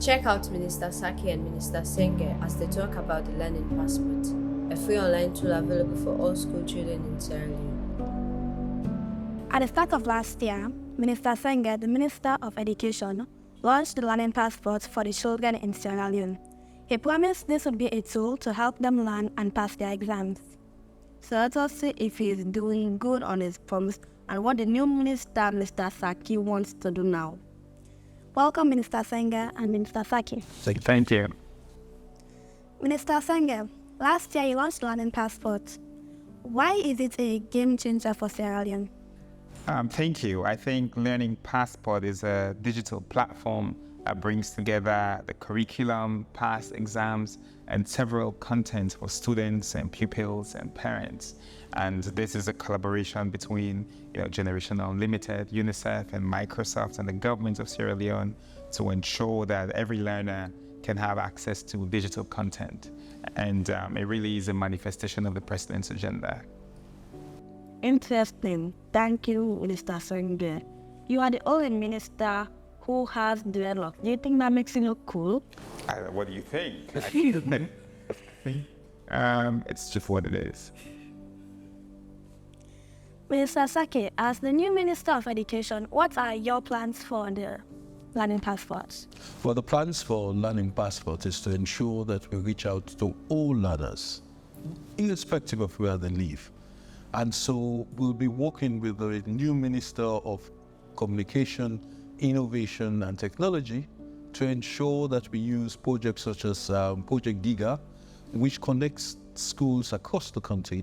Check out Minister Saki and Minister Senge as they talk about the Learning Passport, a free online tool available for all school children in Sierra Leone. At the start of last year, Minister Senge, the Minister of Education, launched the Learning Passport for the children in Sierra Leone. He promised this would be a tool to help them learn and pass their exams. So let us see if he is doing good on his promise and what the new minister, Mr. Saki, wants to do now. Welcome, Minister Senge and Minister Saki. Thank you. Minister Senge, last year you launched Learning Passport. Why is it a game changer for Sierra Leone? Thank you. I think Learning Passport is a digital platform that brings together the curriculum, past exams, and several contents for students and pupils and parents. And this is a collaboration between Generation Unlimited, UNICEF, and Microsoft and the government of Sierra Leone to ensure that every learner can have access to digital content. And it really is a manifestation of the President's agenda. Interesting. Thank you, Minister Senge. You are the only minister who has dreadlocks. Do you think that makes you look cool? What do you think? It's just what it is. Minister Saki, as the new Minister of Education, what are your plans for the Learning Passport? Well, the plans for Learning Passport is to ensure that we reach out to all learners, irrespective of where they live. And so we'll be working with the new Minister of Communication, Innovation and Technology to ensure that we use projects such as Project Giga, which connects schools across the country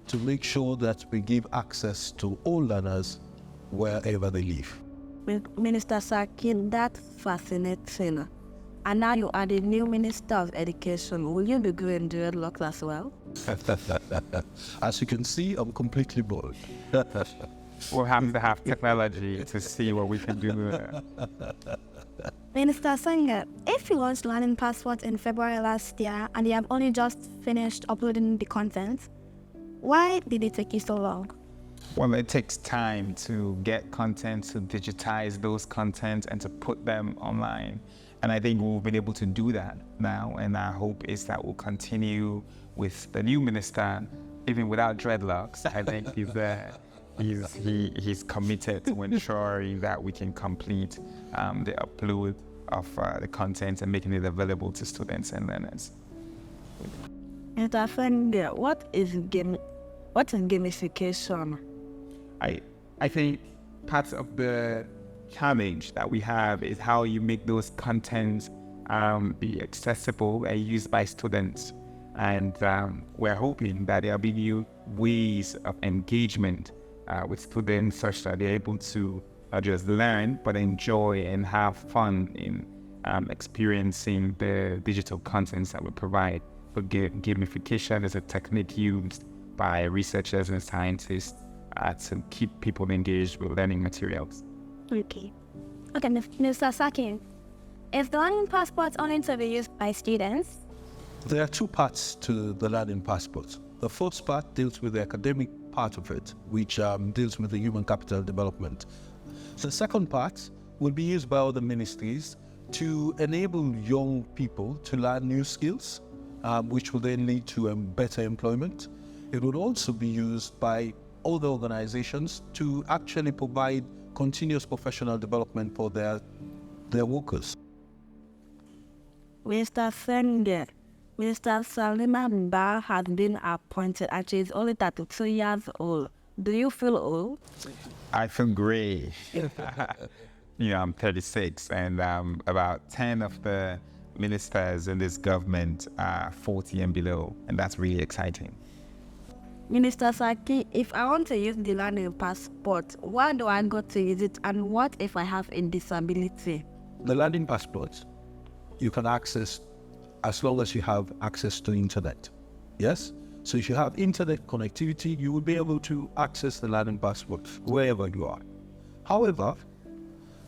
to make sure that we give access to all learners wherever they live. Minister Saki, that's fascinating. And now you are the new Minister of Education. Will you be growing dreadlocks as well? As you can see, I'm completely bald. We'll have to have technology to see what we can do. Minister Senge, if you launched Learning Passport in February last year and you have only just finished uploading the content, why did it take you so long? Well, it takes time to get content, to digitize those contents and to put them online. And I think we've been able to do that now. And our hope is that we'll continue with the new minister, even without dreadlocks. I think he's committed to ensuring that we can complete the upload of the content and making it available to students and learners. Mr. Senge, what is gamification? I think part of the challenge that we have is how you make those contents be accessible and used by students. And we're hoping that there'll be new ways of engagement with students such that they're able to not just learn, but enjoy and have fun in experiencing the digital contents that we provide. But gamification is a technique used by researchers and scientists to keep people engaged with learning materials. Okay, Mr. Saki, is the Learning Passport only to be used by students? There are two parts to the Learning Passport. The first part deals with the academic part of it, which deals with the human capital development. The second part will be used by other ministries to enable young people to learn new skills, which will then lead to better employment. It will also be used by other organizations to actually provide continuous professional development for their workers. Mr. Senge, Mr. Salima Mba has been appointed and she is only 32 years old. Do you feel old? I feel great. I'm 36 and about 10 of the ministers in this government are 40 and below, and that's really exciting. Minister Saki, if I want to use the Learning Passport, where do I go to use it, and what if I have a disability? The Learning Passport, you can access as long as you have access to internet. Yes? So if you have internet connectivity, you will be able to access the Learning Passport wherever you are. However,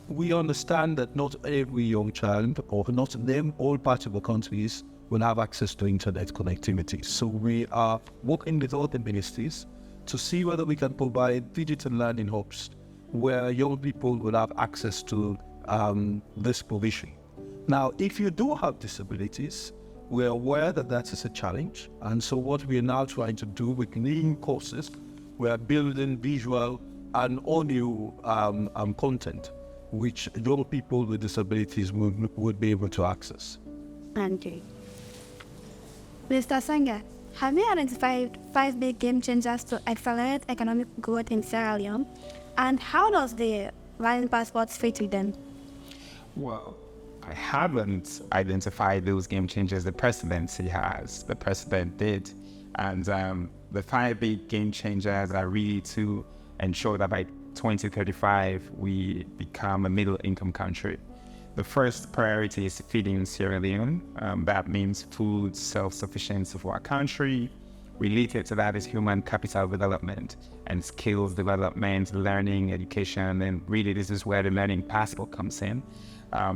we understand that not every young child, or not in all parts of the countries, will have access to internet connectivity. So we are working with other ministries to see whether we can provide digital learning hubs where young people will have access to this provision. Now, if you do have disabilities, we're aware that that is a challenge. And so what we are now trying to do with Lean courses, we are building visual and audio content, which young people with disabilities would be able to access. Thank you. Mr. Senga, have you identified 5 big game changers to accelerate economic growth in Sierra Leone? And how does the Learning Passports fit with them? Well, I haven't identified those game changers the presidency has. The president did. And the 5 big game changers are really to ensure that by 2035, we become a middle income country. The first priority is feeding Sierra Leone. That means food self-sufficiency for our country. Related to that is human capital development and skills development, learning, education, and really this is where the learning passport comes in.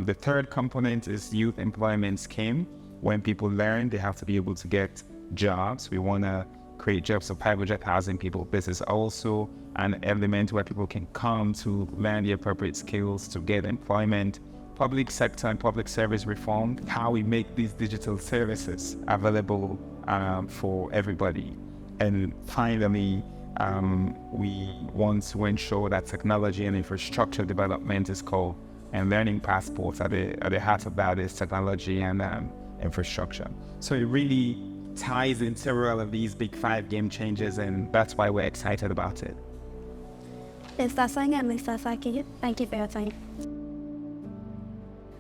The third component is youth employment scheme. When people learn, they have to be able to get jobs. We want to create jobs for 500,000 people. This is also an element where people can come to learn the appropriate skills to get employment. Public sector and public service reform, how we make these digital services available for everybody. And finally, we want to ensure that technology and infrastructure development is called, and learning passports at the heart of that is technology and infrastructure. So it really ties in several of these big 5 game changers, and that's why we're excited about it. Mr. Senga and Mr. Saki, thank you for your time.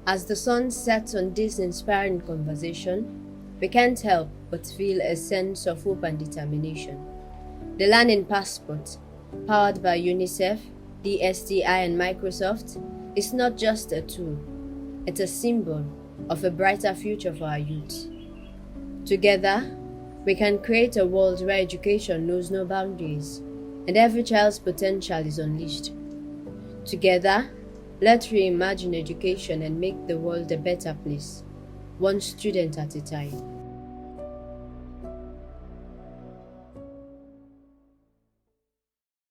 As the sun sets on this inspiring conversation, we can't help but feel a sense of hope and determination. The Learning Passport, powered by UNICEF, the STI and Microsoft, is not just a tool, it's a symbol of a brighter future for our youth. Together, we can create a world where education knows no boundaries and every child's potential is unleashed. Together, let's reimagine education and make the world a better place, one student at a time.